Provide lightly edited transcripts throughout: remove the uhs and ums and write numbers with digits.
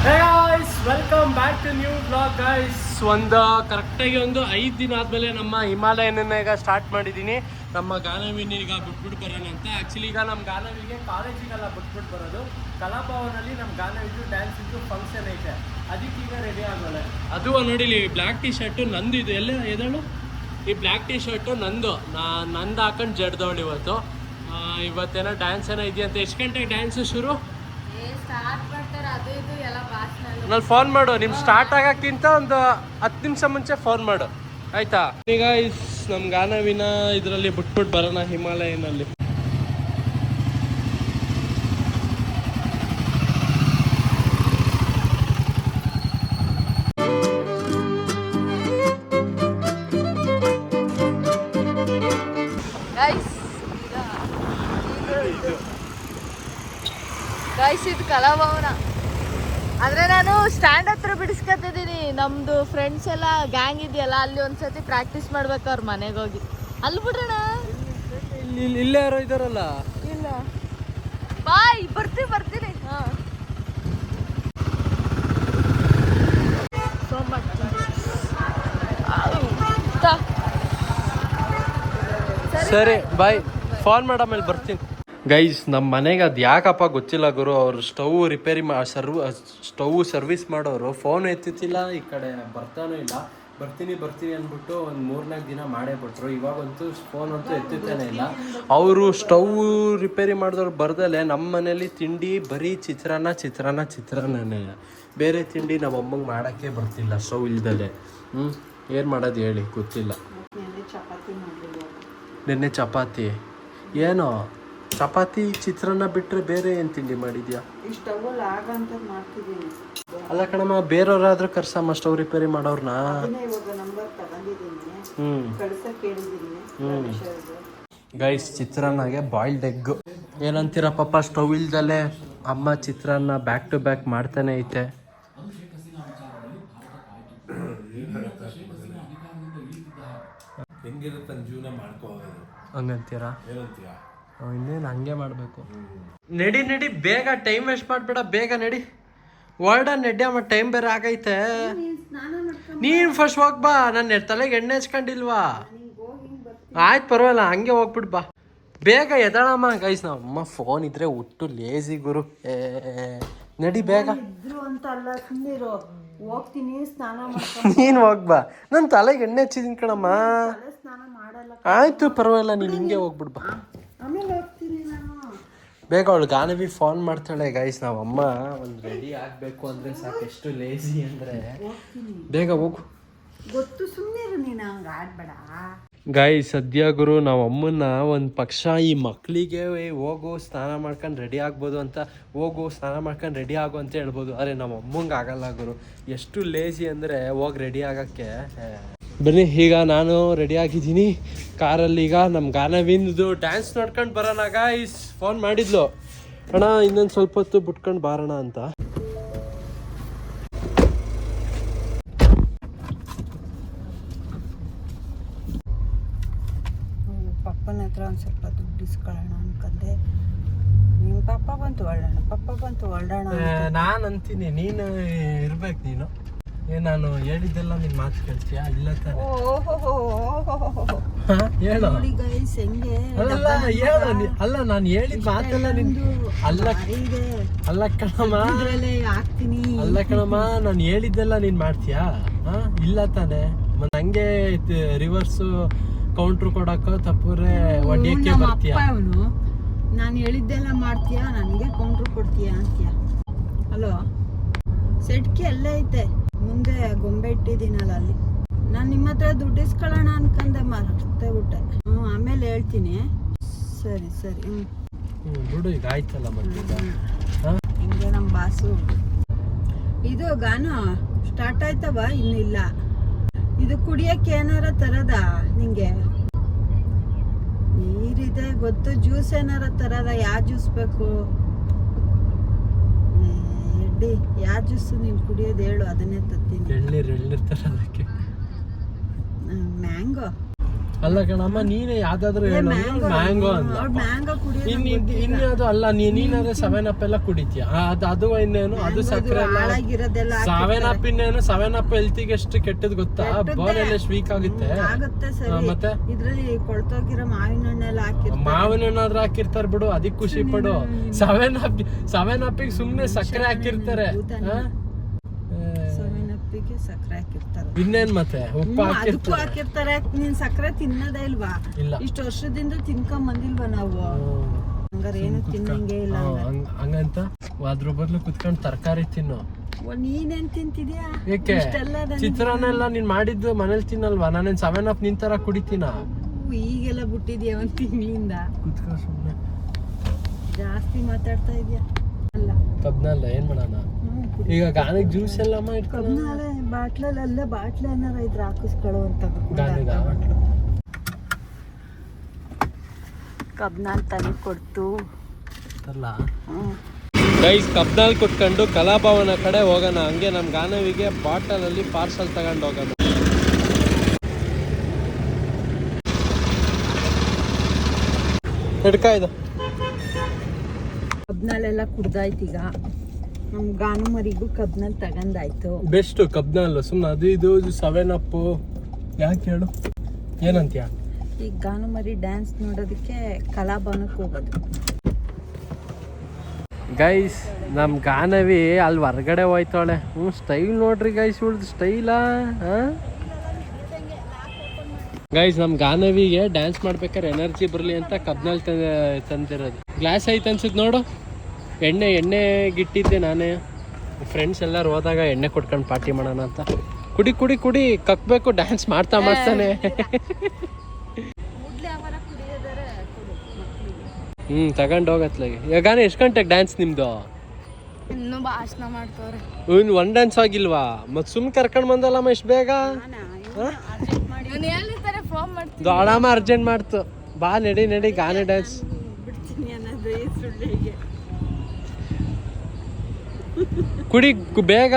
Welcome back to new blog guys. ಕರೆಕ್ಟಾಗಿ 5 ದಿನ ಆದಮೇಲೆ ನಮ್ಮ ಹಿಮಾಲಯನ ಈಗ ಸ್ಟಾರ್ಟ್ ಮಾಡಿದ್ದೀನಿ. ನಮ್ಮ ಗಾನವಿನ ಈಗ ಬಿಟ್ಬಿಟ್ಟು ಬರೋಣ ಅಂತ. ಆ್ಯಕ್ಚುಲಿ ಈಗ ನಮ್ಮ ಗಾನವಿಗೆ ಕಾಲೇಜಿಗೆಲ್ಲ ಬಿಟ್ಬಿಟ್ಟು ಬರೋದು. ಕಲಾಭವನಲ್ಲಿ ನಮ್ಮ ಗಾನವಿದು ಡ್ಯಾನ್ಸ್ ಇದ್ದು ಫಂಕ್ಷನ್ ಐತೆ, ಅದಕ್ಕೀಗ ರೆಡಿ ಆಗೋಳೆ. ಅದು ನೋಡಿಲಿ ಬ್ಲ್ಯಾಕ್ ಟೀ ಶರ್ಟು ನಂದು ಇದು ಎಲ್ಲ ಎದಳು. ಈ ಬ್ಲ್ಯಾಕ್ ಟೀ ಶರ್ಟು ನಂದು ಹಾಕೊಂಡು ಜಡ್ದವಳು ಇವತ್ತೇನೋ ಡ್ಯಾನ್ಸ್ ಏನೋ ಇದೆಯಂತ. ಎಷ್ಟು ಗಂಟೆಗೆ ಡ್ಯಾನ್ಸು ಶುರು? ನಾನು ಫೋನ್ ಮಾಡು, ನಿಮ್ ಸ್ಟಾರ್ಟ್ ಆಗಕ್ಕಿಂತ ಒಂದು 10 ನಿಮಿಷ ಮುಂಚೆ ಫೋನ್ ಮಾಡು ಆಯ್ತಾ. ಈಗ ನಮ್ ಗಾನವಿನ ಇದರಲ್ಲಿ ಬಿಟ್ಬಿಟ್ಟು ಬರೋಣ ಹಿಮಾಲಯನಲ್ಲಿ. ಇದು ಕಲಾಭವನ ಅಂದ್ರೆ ನಾನು ಸ್ಟ್ಯಾಂಡ್ ಹತ್ರ ಬಿಡಿಸ್ಕೊತಿದ್ದೀನಿ. ನಮ್ದು ಫ್ರೆಂಡ್ಸ್ ಎಲ್ಲ ಗ್ಯಾಂಗ್ ಇದೆಯಲ್ಲ, ಅಲ್ಲಿ ಒಂದ್ಸತಿ ಪ್ರಾಕ್ಟೀಸ್ ಮಾಡ್ಬೇಕು ಅವ್ರ ಮನೆಗೆ ಹೋಗಿ. ಅಲ್ಲಿ ಬಿಡ್ರಣ, ಇಲ್ಲೇ ಯಾರೋ ಇದಾರಲ್ಲ. ಇಲ್ಲ ಬಾಯ್, ಬರ್ತೀನಿ. ಸರಿ ಬಾಯ್, ಫೋನ್ ಮಾಡ ಮೇಲೆ ಬರ್ತೀನಿ. ಗೈಸ್, ನಮ್ಮ ಮನೆಗೆ ಅದು ಯಾಕಪ್ಪ ಗೊತ್ತಿಲ್ಲ ಗುರು. ಅವರು ಸ್ಟವ್ ರಿಪೇರಿ ಸ್ಟವ್ ಸರ್ವಿಸ್ ಮಾಡೋರು ಫೋನ್ ಎತ್ತಿತ್ತಿಲ್ಲ, ಈ ಕಡೆ ಬರ್ತಾನೂ ಇಲ್ಲ. ಬರ್ತೀನಿ ಅಂದ್ಬಿಟ್ಟು ಒಂದು 3-4 ದಿನ ಮಾಡೇ ಬಿಟ್ರು. ಇವಾಗಂತೂ ಫೋನ್ ಅಂತೂ ಎತ್ತುತ್ತಾನೆ ಇಲ್ಲ. ಅವರು ಸ್ಟವ್ ರಿಪೇರಿ ಮಾಡಿದವ್ರು ಬರ್ದಲೆ ನಮ್ಮ ಮನೇಲಿ ತಿಂಡಿ ಬರೀ ಚಿತ್ರಾನ್ನನೇ. ಬೇರೆ ತಿಂಡಿ ನಮ್ಮ ಅಮ್ಮಂಗೆ ಮಾಡೋಕ್ಕೆ ಬರ್ತಿಲ್ಲ ಸ್ಟವ್ ಇಲ್ದಲೆ. ಏನು ಮಾಡೋದು ಹೇಳಿ, ಗೊತ್ತಿಲ್ಲ. ನಿನ್ನೆ ಚಪಾತಿ ಏನೋ ಚಪಾತಿ ಚಿತ್ರಾನ್ನ ಬಿಟ್ಟರೆ ಬೇರೆ ಏನು ತಿಂಡಿ ಮಾಡಿದ್ಯಾ? ಅಲ್ಲ ಕಣಮ್ಮ, ಬೇರೆಯವ್ರಾದ್ರೂ ಕರ್ಸಮ್ಮ ಸ್ಟವ್ ರಿಪೇರಿ ಮಾಡೋರ್ನ. ಗೈಸ್, ಚಿತ್ರಾನ್ನಾಗೆ ಬಾಯ್ಲ್ಡ್ ಎಗ್ ಏನಂತೀರ ಪಾಪ. ಸ್ಟವ್ ಇಲ್ದಲೆ ಅಮ್ಮ ಚಿತ್ರಾನ್ನ ಬ್ಯಾಕ್ ಟು ಬ್ಯಾಕ್ ಮಾಡ್ತಾನೆ ಐತೆ. ಹಂಗಂತೀರಾ? ಇನ್ನೇನು ಹಂಗೆ ಮಾಡಬೇಕು. ನಡಿ ಬೇಗ, ಟೈಮ್ ವೇಸ್ಟ್ ಮಾಡಬೇಡ, ಬೇಗ ನಡಿ. ನಡಿ ಅಮ್ಮ, ಟೈಮ್ ಬೇರೆ ಆಗೈತೆ. ನೀನು ಫಸ್ಟ್ ಹೋಗಿ ಬಾ, ನನ್ನ ತಲೆಗೆ ಎಣ್ಣೆ ಹಚ್ಕೊಂಡಿಲ್ವಾ? ಆಯ್ತು ಪರವಾಗಿಲ್ಲ, ಹಂಗೆ ಹೋಗ್ಬಿಟ್ಟು ಬಾ, ಬೇಗ ಎದಳಮ್ಮ. ಗೈಸ್, ನಮ್ಮ ಫೋನ್ ಇದ್ರೆ ಒಟ್ಟು ಲೇಜಿ ಗುರು. ನಡಿ ಬೇಗ. ನೀನು ಹೋಗ್ಬಾ, ನನ್ನ ತಲೆಗೆ ಎಣ್ಣೆ ಹಚ್ಚಿದೀನಿ ಕಣಮ್ಮ. ಆಯ್ತು ಪರವಾಗಿಲ್ಲ, ನೀನು ಹಿಂಗೆ ಹೋಗ್ಬಿಡ್ಬಾ ಬೇಗ. ಅವಳು ಗಾನವಿ ಫೋನ್ ಮಾಡ್ತಾಳೆ. ಗೈಸ್, ನಾವಮ್ಮ ಒಂದು ರೆಡಿ ಆಗಬೇಕು ಅಂದರೆ ಸಾಕು, ಎಷ್ಟು ಲೇಜಿ ಅಂದರೆ. ಬೇಗ ಹೋಗು. ಗೈಸ್, ಸದ್ಯ ಗುರು ನಾವು ಅಮ್ಮನ್ನ ಒಂದು ಪಕ್ಷ ಈ ಮಕ್ಕಳಿಗೆ ಹೋಗು ಸ್ನಾನ ಮಾಡ್ಕೊಂಡು ರೆಡಿ ಆಗ್ಬೋದು ಅಂತ, ಸ್ನಾನ ಮಾಡ್ಕೊಂಡು ರೆಡಿ ಆಗು ಅಂತ ಹೇಳ್ಬೋದು. ಆದರೆ ನಮ್ಮ ಅಮ್ಮಂಗೆ ಆಗಲ್ಲ ಗುರು. ಎಷ್ಟು ಲೇಜಿ ಅಂದರೆ ಹೋಗಿ ರೆಡಿ ಆಗೋಕ್ಕೆ. ಬನ್ನಿ, ಈಗ ನಾನು ರೆಡಿ ಆಗಿದ್ದೀನಿ ಕಾರಲ್ಲಿ. ಈಗ ನಮ್ಮ ಗಾನವಿಂದು ಡ್ಯಾನ್ಸ್ ನೋಡ್ಕೊಂಡು ಬರೋಣ. ಗೈಸ್, ಫೋನ್ ಮಾಡಿದ್ಲು, ಅಣ್ಣ ಇನ್ನೊಂದು ಸ್ವಲ್ಪ ಹೊತ್ತು ಬಿಟ್ಕೊಂಡು ಬಾರೋಣ ಅಂತ. ಪಪ್ಪನ ಹತ್ರ ಒಂದು ಸ್ವಲ್ಪ ದುಡ್ಡು ಇಸ್ಕೊಳ್ಳೋಣ ಅನ್ಕೊಂಡೆ. ನಿಮ್ಮ ಪಪ್ಪ ಬಂತು ಹೊರಡೋಣ. ನಾನು ಅಂತೀನಿ, ನೀನು ಇರ್ಬೇಕು. ನೀನು ನಾನು ಹೇಳಿದ್ದೆಲ್ಲ ನಿನ್ ಮಾತು ಕೇಳ್ತೀಯಾ? ಇಲ್ಲ ತಾನೆ? ಹೇಳು. ಅಲ್ಲ, ನಾನು ಹೇಳಿದ ಮಾತೆಲ್ಲ ನಿಂದು ಅಲ್ಲ ಕಣಮ್ಮ, ನಾನು ಹೇಳಿದ್ದೆಲ್ಲ ನೀನ್ ಮಾಡ್ತೀಯಾ? ಇಲ್ಲ ತಾನೆ? ಹಂಗೆ ರಿವರ್ಸ್ ಕೌಂಟ್ರ್ ಕೊಡಕ್ಕ ತಪ್ಪುರೆ ಹೊಡಿಯಕ್ಕೆ ಬರ್ತೀಯಾ? ನಾನು ಹೇಳಿದ್ದೆಲ್ಲ ಮಾಡ್ತೀಯಾ, ನನಗೆ ಕೌಂಟ್ರ್ ಕೊಡ್ತೀಯಾ ಅಂತೀಯ? ಹಲೋ, ಸೆಟ್ಕಿ ಅಲ್ಲೇ ಐತೆ ಮುಂದೆ, ಗೊಂಬೆ ಇಟ್ಟಿದ್ದೀನಲ್ಲ ಅಲ್ಲಿ. ನಾನು ನಿಮ್ಮ ಹತ್ರ ದುಡ್ಡು ಇಸ್ಕೊಳ್ಳೋಣ ಅನ್ಕಂದೆ, ಮರ್ತೇ ಬಿಟ್ಟೆ. ಆಮೇಲೆ ಹೇಳ್ತೀನಿ. ಸರಿ ಬಿಡು, ಈಗ ಆಯ್ತಲ್ಲ ಮತ್ತೆ. ಹಿಂಗೆ ನಮ್ಮ ಬಾಸು. ಇದು ಗಾನ ಸ್ಟಾರ್ಟ್ ಆಯ್ತವ? ಇನ್ನು ಇಲ್ಲ. ಇದು ಕುಡಿಯಕ್ಕೆ ಏನಾರ ತರದ ನಿಂಗೆ? ನೀರಿದೆ ಗೊತ್ತು. ಜ್ಯೂಸ್ ಏನಾರ ತರದ? ಯಾವ ಜ್ಯೂಸ್ ಬೇಕು? ಯಾವ ಜ್ಯೂಸ್ ನೀನು ಕುಡಿಯೋದು ಹೇಳು, ಅದನ್ನೇ ತತ್ತೀನಿ. ಎಳ್ನೀರು ತರದಕ್ಕೆ. ಮ್ಯಾಂಗೋ ಅಲ್ಲ ಕಣಮ್ಮ ನೀನೇ ಯಾವ್ದಾದ್ರು ಮ್ಯಾಂಗೋ ಅಂತ ಮ್ಯಾಂಗೋ ಇನ್ಯಾವುದು ಅಲ್ಲ ನೀನಾದ್ರೆ 7up ಎಲ್ಲ ಕುಡಿತೀಯ ಅದು ಇನ್ನೇನು ಅದು ಸಕ್ಕರೆ ಹಾಳಾಗಿರೋದೆಲ್ಲ 7up ಇನ್ನೇನು 7up ಹೆಲ್ತಿಗೆ ಎಷ್ಟು ಕೆಟ್ಟದ್ ಗೊತ್ತಾ ಬೋನ್ ಎಲ್ಲ ವೀಕ್ ಆಗುತ್ತೆ ಮತ್ತೆ ಇದ್ರಲ್ಲಿ ಕೊಳ್ತೋಗಿರೋ ಮಾವಿನ ಹಣ್ಣೆಲ್ಲ ಹಾಕಿರ್ತಾರೆ ಮಾವಿನ ಹಣ್ಣಾದ್ರೂ ಹಾಕಿರ್ತಾರ ಬಿಡು ಅದಕ್ಕೆ ಖುಷಿ ಪಡು 7up ಸುಮ್ನೆ ಸಕ್ಕರೆ ಹಾಕಿರ್ತಾರೆ ಸಕ್ಕರೆ ಹಾಕಿರ್ತಾರೆ ಇನ್ನೇನ್ ಮತ್ತೆ ಉಪ್ಪು ಹಾಕಿರ್ತಾರೆ ನೀನ್ ಸಕ್ಕರೆ ತಿನ್ನೋದೇ ಇಲ್ವಾ ಇಷ್ಟು ವರ್ಷದಿಂದ ತಿನ್ಕೊಂಡ್ ಬಂದಿಲ್ವಾ ನಾವು ಹಂಗಾರೆ ಏನು ತಿನ್ನಂಗೆ ಇಲ್ಲ ಹಂಗಂತ ಅದ್ರ ಬದ್ಲು ಕುತ್ಕೊಂಡ್ ತರಕಾರಿ ತಿನ್ನು ನೀನೇನ್ ತಿಂತಿದ್ಯಾ ಏಕೆ ಚಿತ್ರಾನ್ನ ಎಲ್ಲ ನೀನ್ ಮಾಡಿದ್ದು ಮನೇಲಿ ತಿನ್ನಲ್ವಾ ನಾನೇನ್ 7up ನಿನ್ ತರ ಕುಡಿತೀನ ಈಗೆಲ್ಲ ಬಿಟ್ಟಿದ್ಯಾ ಒಂದ್ ತಿಂಗಳಿಂದ ಕುತ್ಕೊ ಸುಮ್ನೆ ಜಾಸ್ತಿ ಮಾತಾಡ್ತಾ ಇದ್ಯಾ ಅಲ್ಲ ಕಬ್ನಲ್ಲ ಏನ್ ಮಾಡೋಣ ಈಗ ಗಾನಿಗೆ ಜ್ಯೂಸ್ ಎಲ್ಲ ಇಟ್ಕೊಂಡು ಬಾಟ್ಲಲ್ಲೇ ಬಾಟ್ಲ ಏನಾರ ಇದ್ರ ಹಾಕಿಸ್ಕೊಳ್ಳೋ ಅಂತ ಕಬ್ನಾಲ್ ತನಿ ಕೊಡ್ತು ಅಲ್ಲ ಗೈಸ್ ಕಬ್ನಾಲ್ ಕೊಟ್ಕೊಂಡು ಕಲಾಭವನ ಕಡೆ ಹೋಗೋಣ ಹಂಗೆ ನಮ್ ಗಾನವಿಗೆ ಬಾಟಲ್ ಅಲ್ಲಿ ಪಾರ್ಸಲ್ ತಗೊಂಡು ಹೋಗೋಣ ಹಿಡ್ಕಾಯ್ದು ಕಬ್ನಾಲೆಲ್ಲ ಕುಡ್ದಾಯ್ತು. ಈಗ ನಮ್ ಗಾನು ಮರಿಗೂ ಕಬ್ನಲ್ಲಿ ತಗಂದಾಯ್ತು. ಬೆಸ್ಟ್ ಕಬ್ನಲ್ ಸುಮ್ಮನೆ ಅದು ಇದು 7up ಯಾಕೆ ಹೇಳು ಏನಂತೀಯ? ಈಗ ಗಾನು ಮರಿ ಡ್ಯಾನ್ಸ್ ನೋಡೋದಕ್ಕೆ ಕಲಾಭವನಕ್ಕೆ ಹೋಗೋದು. ಗೈಸ್ ನಮ್ ಗಾನವಿ ಅಲ್ಲಿ ಹೊರ್ಗಡೆ ಹೋಯ್ತಾಳೆ. ಸ್ಟೈಲ್ ನೋಡ್ರಿ ಗೈಸ್, ಉಳ್ದು ಸ್ಟೈಲಾ. ಗೈಸ್ ನಮ್ ಗಾನವಿಗೆ ಡ್ಯಾನ್ಸ್ ಮಾಡ್ಬೇಕಾದ್ರೆ ಎನರ್ಜಿ ಬರಲಿ ಅಂತ ಕಬ್ನಲ್ಲಿ ತಂದಿರೋದು. ಗ್ಲಾಸ್ ಐತೆ ಅನ್ಸುತ್ತೆ ನೋಡು. ಎಣ್ಣೆ ಗಿಟ್ಟಿದ್ದೆ ನಾನೇ. ಫ್ರೆಂಡ್ಸ್ ಎಲ್ಲರೂ ಹೋದಾಗ ಎಣ್ಣೆ ಕೊಟ್ಕೊಂಡು ಪಾರ್ಟಿ ಮಾಡೋಣ ಅಂತ. ಕುಡಿ ಕುಡಿ ಕುಡಿ ಕಕ್ಬೇಕು, ಡ್ಯಾನ್ಸ್ ಮಾಡ್ತಾ ಮಾಡ್ತಾನೆ. ತಗೊಂಡು ಹೋಗತ್ಲಾಗೆ. ಈಗ ಎಷ್ಟು ಗಂಟೆಗೆ ಡ್ಯಾನ್ಸ್ ನಿಮ್ದು? ಇನ್ನು ಭಾಷಣ ಮಾಡ್ತವ್ರೆ. ಒನ್ ಡ್ಯಾನ್ಸ್ ಆಗಿಲ್ವಾ? ಮತ್ ಸುಮ್ ಕರ್ಕೊಂಡ್ ಬಂದಲ್ಲಮ್ಮ ಇಷ್ಟು ಬೇಗ. ದೊಡ್ಡಮ್ಮ ಅರ್ಜೆಂಟ್ ಮಾಡ್ತು. ಬಾ ನಡಿ ನಡಿ ಗಾನೆ ಡ್ಯಾನ್ಸ್. ಕುಡಿ ಬೇಗ.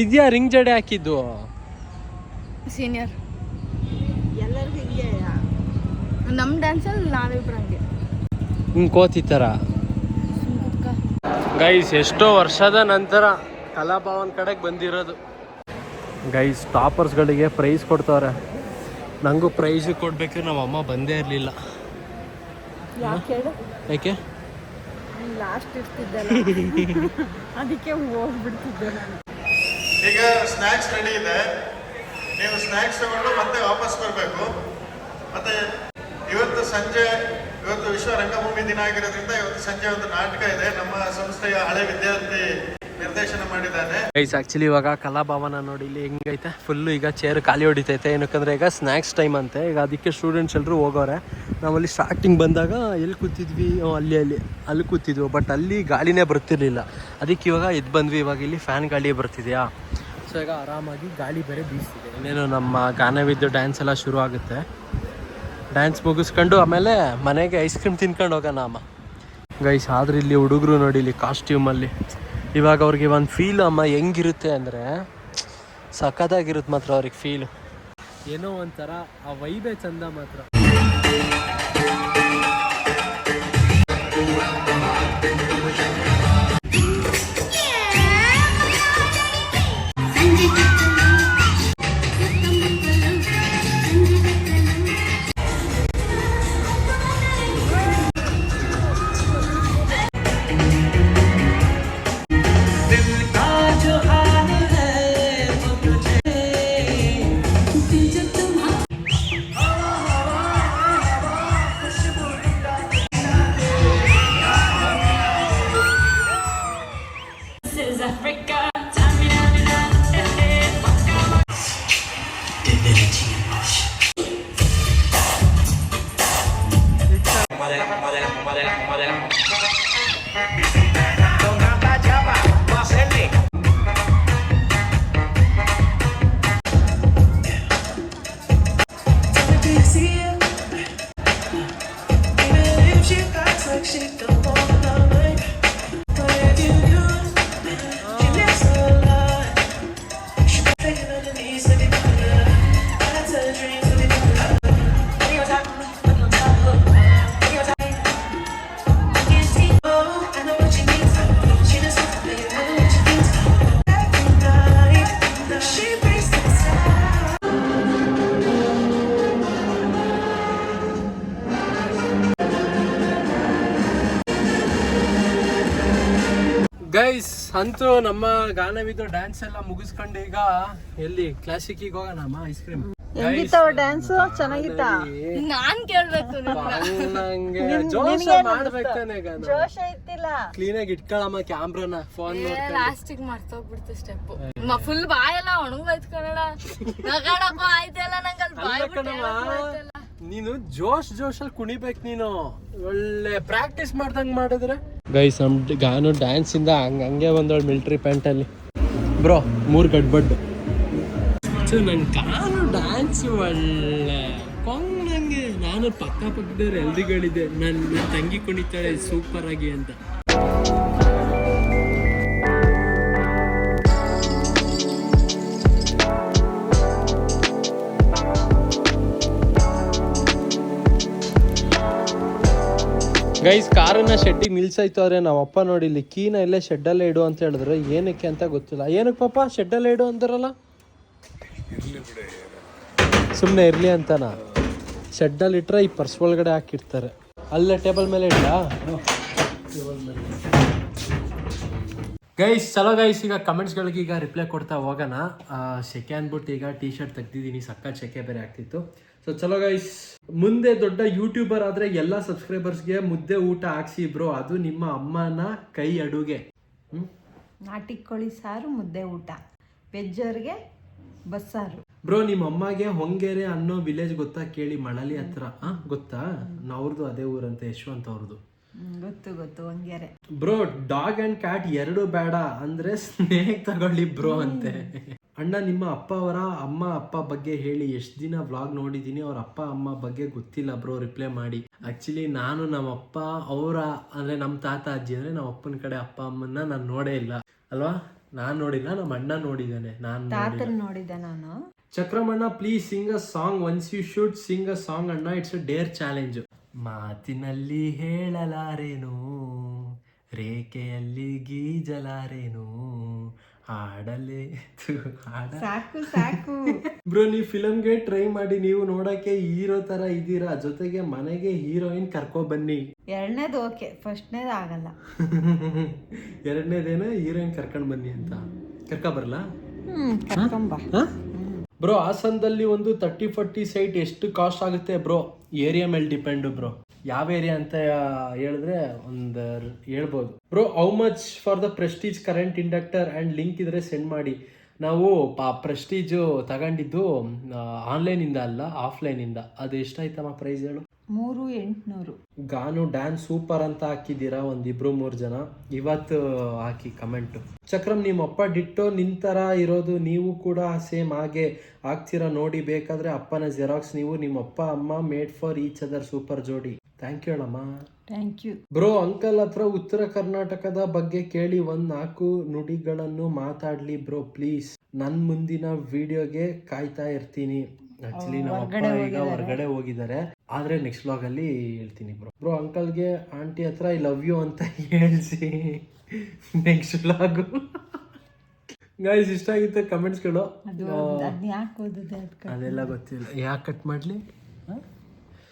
ಇದ್ಯಾ ರಿಂಗ್ ಜಡೆ ಹಾಕಿದ್ದು? ಸೀನಿಯರ್ ನಮ್ ಡ್ಯಾನ್ಸಲ್ಲಿ ನಾವಿಬ್ರು ಹಂಗೆ ಕೋತಿ ತರ. ಗೈಸ್ ಎಷ್ಟೋ ವರ್ಷದ ನಂತರ ಕಲಾಭವನ್ ಕಡೆಗೆ ಬಂದಿರೋದು. ಗೈಸ್ ಟಾಪರ್ಸ್ಗಳಿಗೆ ಪ್ರೈಸ್ ಕೊಡ್ತವ್ರೆ. ನನಗೂ ಪ್ರೈಸ್ ಕೊಡ್ಬೇಕು. ನಮ್ಮ ಅಮ್ಮ ಬಂದೇ ಇರಲಿಲ್ಲ. ಯಾಕೆ? ಲಾಸ್ಟ್ ಇರ್ತಿದ್ದಲ್ಲ, ಅದಕ್ಕೆ ಹೋಗ್ಬಿಡ್ತಿದ್ದೆ ನಾನು. ಈಗ ಸ್ನ್ಯಾಕ್ಸ್ ರೆಡಿ ಇದೆ. ನೀವು ಸ್ನ್ಯಾಕ್ಸ್ ತಗೊಂಡು ಮತ್ತೆ ವಾಪಸ್ ಬರಬೇಕು. ಮತ್ತೆ ಇವತ್ತು ವಿಶ್ವ ರಂಗಭೂಮಿ ದಿನ ಆಗಿರೋದ್ರಿಂದ ಇವತ್ತು ಸಂಜೆ ಒಂದು ನಾಟಕ ಇದೆ. ನಮ್ಮ ಸಂಸ್ಥೆಯ ಹಳೆ ವಿದ್ಯಾರ್ಥಿ ನಿರ್ದೇಶನ ಮಾಡಿದ್ದಾನೆ. ಗೈಸ್ ಆಕ್ಚುಲಿ ಇವಾಗ ಕಲಾಭವನ ನೋಡಿ ಇಲ್ಲಿ ಹೆಂಗೈತೆ, ಫುಲ್ಲು ಈಗ ಚೇರ್ ಖಾಲಿ ಹೊಡಿತೈತೆ. ಏನಕ್ಕಂದ್ರೆ ಈಗ ಸ್ನ್ಯಾಕ್ಸ್ ಟೈಮ್ ಅಂತೆ. ಈಗ ಅದಕ್ಕೆ ಸ್ಟೂಡೆಂಟ್ಸ್ ಎಲ್ಲರೂ ಹೋಗೋರೆ. ನಾವಲ್ಲಿ ಸ್ಟಾರ್ಟಿಂಗ್ ಬಂದಾಗ ಎಲ್ಲಿ ಕೂತಿದ್ವಿ? ಅಲ್ಲಿ ಕೂತಿದ್ವಿ. ಬಟ್ ಅಲ್ಲಿ ಗಾಳಿನೇ ಬರ್ತಿರ್ಲಿಲ್ಲ. ಅದಕ್ಕೆ ಇವಾಗ ಎದ್ದು ಬಂದ್ವಿ. ಇವಾಗ ಇಲ್ಲಿ ಫ್ಯಾನ್ ಗಾಳಿ ಬರ್ತಿದೆಯಾ. ಸೊ ಈಗ ಆರಾಮಾಗಿ ಗಾಳಿ ಬೇರೆ ಬೀಸ್ತಿದೆ. ಇನ್ನೇನು ನಮ್ಮ ಗಾನವಿದ್ದು ಡ್ಯಾನ್ಸ್ ಎಲ್ಲ ಶುರು ಆಗುತ್ತೆ. ಡ್ಯಾನ್ಸ್ ಮುಗಿಸ್ಕೊಂಡು ಆಮೇಲೆ ಮನೆಗೆ ಐಸ್ ಕ್ರೀಮ್ ತಿನ್ಕೊಂಡು ಹೋಗೋಣ ಅಮ್ಮ. ಗೈಸ್ ಆದ್ರೆ ಇಲ್ಲಿ ಹುಡುಗರು ನೋಡಿ ಇಲ್ಲಿ ಕಾಸ್ಟ್ಯೂಮಲ್ಲಿ ಇವಾಗ ಅವ್ರಿಗೆ ಒಂದು ಫೀಲ್ ಅಮ್ಮ ಹೆಂಗಿರುತ್ತೆ ಅಂದರೆ ಸಖತ್ತಾಗಿರುತ್ತೆ ಮಾತ್ರ ಅವ್ರಿಗೆ ಫೀಲು. ಏನೋ ಒಂಥರ ಆ ವೈಬೇ ಚಂದ ಮಾತ್ರ. ಗೈಸ್ ಅಂತೂ ನಮ್ಮ ಗಾನವಿದ್ದು ಡ್ಯಾನ್ಸ್ ಎಲ್ಲ ಮುಗಿಸ್ಕೊಂಡು ಈಗ ಎಲ್ಲಿ ಕ್ಲಾಸಿಕ್ಕಿಗೆ ಹೋಗೋಣಮ್ಮ ಐಸ್ ಕ್ರೀಮ್. ಹೆಂಗಿತ್ತವ ಡ್ಯಾನ್ಸ್? ಚೆನ್ನಾಗಿತ್ತ? ನಾನ್ ಕೇಳ್ಬೇಕು ನಂಗೆ ಜೋಶ ಮಾಡ್ಬೇಕಾನೆ ಜೋಶ ಇತ್ತಿಲ್ಲ. ಕ್ಲೀನ್ ಆಗಿ ಇಟ್ಕೊಳಮ್ಮ ಕ್ಯಾಮ್ರಾನ. ಫೋನ್ ಲಾಸ್ಟಿಗೆ ಮರ್ತೋಗ್ಬಿಡ್ತು ಸ್ಟೆಪ್. ಫುಲ್ ಬಾಯೆಲ್ಲ ಒಣಗೋಯ್ತು ಕನ್ನಡ. ನಗಾಡಕ್ಕೂ ಆಯ್ತಲ್ಲ ನಂಗೆ ಅಲ್ಲಿ ಬಾಯ್ ಬಿಟ್ಟು. ನೀನು ಜೋಶಲ್ಲಿ ಕುಣಿಬೇಕು. ನೀನು ಒಳ್ಳೆ ಪ್ರಾಕ್ಟೀಸ್ ಮಾಡ್ದಂಗ್ ಮಾಡಿದ್ರೆ. ಗೈಸ್ ನಮ್ ಗಾನು ಡ್ಯಾನ್ಸ್ ಇಂದ ಹಂಗೆ ಬಂದವಳು ಮಿಲ್ಟ್ರಿ ಪ್ಯಾಂಟ್ ಅಲ್ಲಿ ಬ್ರೋ 3 ಗಡ್ಬಡ್ಡು. ನನ್ ಗಾನು ಡ್ಯಾನ್ಸ್ ಒಳ್ಳೆ ನಂಗೆ. ನಾನು ಪಕ್ಕದವ್ರು ಎಲ್ರಿಗೂ ಹೇಳಿದ್ದೆ ನನ್ನ ತಂಗಿ ಕುಣಿತಾಳೆ ಸೂಪರ್ ಆಗಿ ಅಂತ. ಗೈಸ್ ಕಾರನ್ನ ಶೆಡ್ಡಿಗೆ ನಿಲ್ಸೈತವ್ರೆ. ನಾವಪ್ಪ ನೋಡಿ ಇಲ್ಲಿ ಕೀನ ಇಲ್ಲೇ ಶೆಡ್ಡಲ್ಲೇ ಇಡು ಅಂತ ಹೇಳಿದ್ರೆ ಏನಕ್ಕೆ ಅಂತ ಗೊತ್ತಿಲ್ಲ. ಏನಕ್ಕೆ ಪಾಪ ಶೆಡ್ಡಲ್ಲೇ ಇಡು ಅಂತಾರಲ್ಲ? ಸುಮ್ಮನೆ ಇರಲಿ ಅಂತನಾ? ಶೆಡ್ಡಲ್ಲಿ ಇಟ್ಟರೆ ಈ ಪರ್ಸ್ ಒಳಗಡೆ ಹಾಕಿರ್ತಾರೆ. ಅಲ್ಲೇ ಟೇಬಲ್ ಮೇಲೆ ಇಡ್ಲ ಗೈಸ್. ಚಲೋ ಗೈಸ್, ಈಗ ಕಮೆಂಟ್ಸ್ಗಳಿಗೆ ಈಗ ರಿಪ್ಲೈ ಕೊಡ್ತಾ ಹೋಗೋಣ. ಸೆಕೆ ಅಂದ್ಬಿಟ್ಟು ಈಗ ಟೀ ಶರ್ಟ್ ತೆಗ್ದಿದ್ದೀನಿ. ಸಕ್ಕ ಸೆಕೆ ಬೇರೆ ಆಗ್ತಿತ್ತು. ಸೊ ಚಲೋ ಗೈಸ್, ಮುಂದೆ ದೊಡ್ಡ ಯೂಟ್ಯೂಬರ್ ಆದರೆ ಎಲ್ಲ ಸಬ್ಸ್ಕ್ರೈಬರ್ಸ್ಗೆ ಮುದ್ದೆ ಊಟ ಹಾಕ್ಸಿ ಬ್ರೋ. ಅದು ನಿಮ್ಮ ಅಮ್ಮನ ಕೈ ಅಡುಗೆ. ನಾಟಿ ಕೋಳಿ ಸಾರು, ಮುದ್ದೆ ಊಟ. ವೆಜ್ಜವ್ರಿಗೆ ಬಸ್ಸಾರು. ಬ್ರೋ ನಿಮ್ಮ ಅಮ್ಮಗೆ ಹೊಂಗೇರೆ ಅನ್ನೋ ವಿಲೇಜ್ ಗೊತ್ತಾ? ಕೇಳಿ, ಮಳಲಿ ಹತ್ರ. ಗೊತ್ತಾ? ಅವ್ರದ್ದು ಅದೇ ಊರಂತೆ, ಯಶವಂತ್ ಅವ್ರದ್ದು. ಗೊತ್ತು ಹೊಂಗೇರೆ. ಬ್ರೋ ಡಾಗ್ ಅಂಡ್ ಕ್ಯಾಟ್ ಎರಡು ಬೇಡ ಅಂದ್ರೆ ಸ್ನೇಕ್ ತಗೊಳ್ಳಿ ಬ್ರೋ ಅಂತೆ. ಅಣ್ಣ ನಿಮ್ಮ ಅಮ್ಮ ಅಪ್ಪ ಬಗ್ಗೆ ಹೇಳಿ. ಎಷ್ಟು ದಿನ ವ್ಲಾಗ್ ನೋಡಿದ್ದೀನಿ, ಅವ್ರ ಅಪ್ಪ ಅಮ್ಮ ಬಗ್ಗೆ ಗೊತ್ತಿಲ್ಲ ಬ್ರೋ, ರಿಪ್ಲೈ ಮಾಡಿ. ಆಕ್ಚುಲಿ ನಾನು ನಮ್ಮಪ್ಪ ಅಂದ್ರೆ ನಮ್ಮ ತಾತ ಅಜ್ಜಿ ಅಂದ್ರೆ ನಮ್ಮ ಅಪ್ಪನ ಕಡೆ ಅಪ್ಪ ಅಮ್ಮನ್ನ ನಾನು ನೋಡೇ ಇಲ್ಲ ಅಲ್ವಾ? ನಾನ್ ನೋಡಿಲ್ಲ, ನಮ್ಮ ಅಣ್ಣ ನೋಡಿದ್ದಾನೆ. ತಾತನ್ ನೋಡಿದ್ದೆ ನಾನು. ಚಕ್ರಮಣ್ಣ please sing a song. Once you should sing a song ಅಣ್ಣ. It's a dare challenge. ಮಾತಿನಲ್ಲಿ ಹೇಳಲಾರೇನು, ರೇಖೆಯಲ್ಲಿ ಗೀಜಲಾರೇನು, ಹಾಡಲೇ ಸಾಕು ಬ್ರೋ. ನೀವು ಫಿಲಮ್ಗೆ ಟ್ರೈ ಮಾಡಿ. ನೀವು ನೋಡಕ್ಕೆ ಹೀರೋ ತರ ಇದ್ದೀರಾ, ಜೊತೆಗೆ ಮನೆಗೆ ಹೀರೋಯಿನ್ ಕರ್ಕೊ ಬನ್ನಿ. ಎರಡನೇದು ಓಕೆ, ಫಸ್ಟ್ನೇದು ಆಗಲ್ಲ. ಎರಡನೇದೇನ ಹೀರೋಯಿನ್ ಕರ್ಕೊಂಡ್ ಬನ್ನಿ ಅಂತ. ಕರ್ಕ ಬರಲ್ಲ ಕರ್ಕೊಂಬ ಬ್ರೋ. ಹಾಸನದಲ್ಲಿ ಒಂದು 30-40 ಸೈಟ್ ಎಷ್ಟು ಕಾಸ್ಟ್ ಆಗುತ್ತೆ ಬ್ರೋ? ಏರಿಯಾ ಮೇಲೆ ಡಿಪೆಂಡ್ ಬ್ರೋ. ಯಾವ ಏರಿಯಾ ಅಂತ ಹೇಳಿದ್ರೆ ಒಂದು ಹೇಳ್ಬೋದು bro. How much for the Prestige current inductor and link ಇದ್ರೆ ಸೆಂಡ್ ಮಾಡಿ. ನಾವು ಪ್ರೆಸ್ಟೀಜು ತಗೊಂಡಿದ್ದು ಆನ್ಲೈನಿಂದ ಅಲ್ಲ, ಆಫ್ಲೈನಿಂದ. ಅದು ಎಷ್ಟಾಯ್ತಮ್ಮ ಪ್ರೈಸ್ ಹೇಳು? 3800. ಗಾನು ಡ್ಯಾನ್ಸ್ ಸೂಪರ್ ಅಂತ ಹಾಕಿದ್ದೀರಾ ಒಂದಿಬ್ರು 3 ಜನ. ಇವತ್ತು ಹಾಕಿ ಕಮೆಂಟ್. ಚಕ್ರಮ್ ನಿಮ್ಮಪ್ಪ ಡಿಟ್ಟೋ ನಿಂತರ ಇರೋದು, ನೀವು ಕೂಡ ಸೇಮ್ ಹಾಗೆ ಆಗ್ತೀರಾ ನೋಡಿ. ಬೇಕಾದ್ರೆ ಅಪ್ಪನ ಜೆರಾಕ್ಸ್ ನೀವು. ನಿಮ್ಮಪ್ಪ ಅಮ್ಮ made for each other super ಜೋಡಿ. ಥ್ಯಾಂಕ್ ಯು ಅಣ್ಣಮ್ಮ. Thank you bro. ಅಂಕಲ್ ಹತ್ರ ಉತ್ತರ ಕರ್ನಾಟಕದ ಬಗ್ಗೆ ಕೇಳಿ 4 ನುಡಿಗಳನ್ನು ಮಾತಾಡ್ಲಿ ಬ್ರೋ ಪ್ಲೀಸ್. ನನ್ ಮುಂದಿನ ವಿಡಿಯೋಗೆ ಕಾಯ್ತಾ ಇರ್ತೀನಿ. ಆಕ್ಚುಲಿ ನಮ್ಮ ಅಪ್ಪ ಈಗ ಹೊರಗಡೆ ಹೋಗಿದ್ದಾರೆ, ಆದ್ರೆ ನೆಕ್ಸ್ಟ್ ವ್ಲಾಗ್ ಅಲ್ಲಿ ಹೇಳ್ತೀನಿ ಬ್ರೋ. ಬ್ರೋ ಅಂಕಲ್ಗೆ ಆಂಟಿ ಹತ್ರ ಐ ಲವ್ ಯು ಅಂತ ಹೇಳ್ಸಿ ನೆಕ್ಸ್ಟ್ ವ್ಲಾಗ್. ಗೈಸ್ ಇಷ್ಟ ಆಗಿತ್ತು ಕಮೆಂಟ್ಸ್ಗಳು. ಅದೆಲ್ಲ ಗೊತ್ತಿಲ್ಲ, ಯಾಕೆ ಕಟ್ ಮಾಡ್ಲಿ?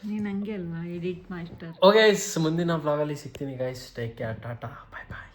ನೀನ್ ಹಂಗೆ ಅಲ್ವಾ ಎಡಿಟ್ ಮಾಸ್ಟರ್. ಓಕೆ ಮುಂದಿನ ವ್ಲಾಗ್ ಅಲ್ಲಿ ಸಿಗ್ತೀನಿ ಗೈಸ್. ಟೇಕ್ ಕೇರ್, ಟಾಟಾ, ಬಾಯ್ ಬಾಯ್.